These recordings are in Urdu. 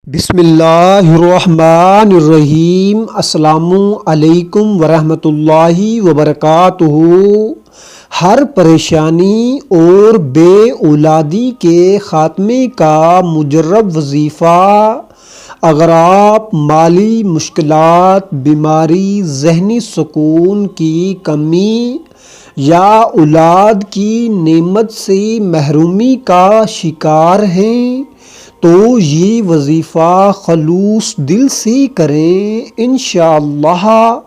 بسم اللہ الرحمن الرحیم۔ السلام علیکم ورحمۃ اللہ وبرکاتہ۔ ہر پریشانی اور بے اولادی کے خاتمے کا مجرب وظیفہ۔ اگر آپ مالی مشکلات، بیماری، ذہنی سکون کی کمی یا اولاد کی نعمت سے محرومی کا شکار ہیں تو یہ وظیفہ خلوص دل سے کریں، انشاءاللہ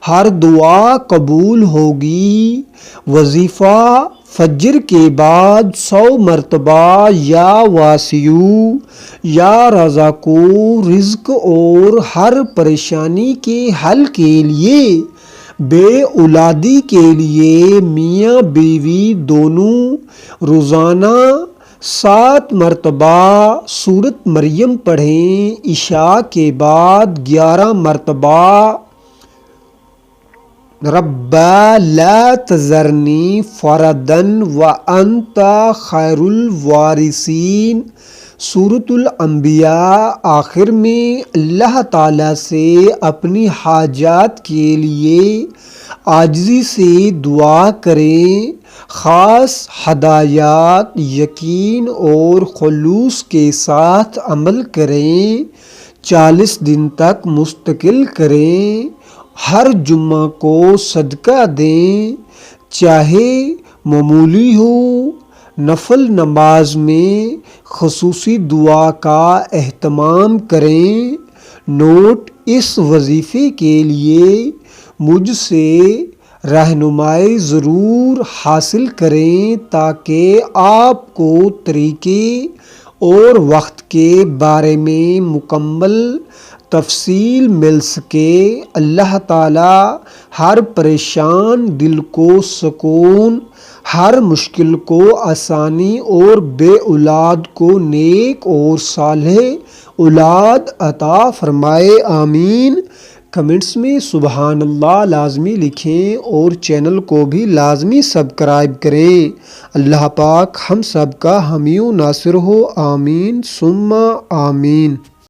ہر دعا قبول ہوگی۔ وظیفہ فجر کے بعد 100 مرتبہ یا واسیع یا رزاق رزق اور ہر پریشانی کے حل کے لیے، بے اولادی کے لیے میاں بیوی دونوں روزانہ 7 مرتبہ سورۃ مریم پڑھیں۔ عشاء کے بعد 11 مرتبہ رب لا تذرنی فردا وانت خیر الوارثین سورۃ الانبیاء آخر میں اللہ تعالیٰ سے اپنی حاجات کے لیے عاجزی سے دعا کریں۔ خاص ہدایات، یقین اور خلوص کے ساتھ عمل کریں، 40 دن تک مستقل کریں۔ ہر جمعہ کو صدقہ دیں، چاہے معمولی ہو۔ نفل نماز میں خصوصی دعا کا اہتمام کریں۔ نوٹ: اس وظیفے کے لیے مجھ سے رہنمائی ضرور حاصل کریں تاکہ آپ کو طریقے اور وقت کے بارے میں مکمل تفصیل مل سکے۔ اللہ تعالیٰ ہر پریشان دل کو سکون، ہر مشکل کو آسانی اور بے اولاد کو نیک اور صالح اولاد عطا فرمائے، آمین۔ کمنٹس میں سبحان اللہ لازمی لکھیں اور چینل کو بھی لازمی سبسکرائب کریں۔ اللہ پاک ہم سب کا حامی و ناصر ہو، آمین ثم آمین۔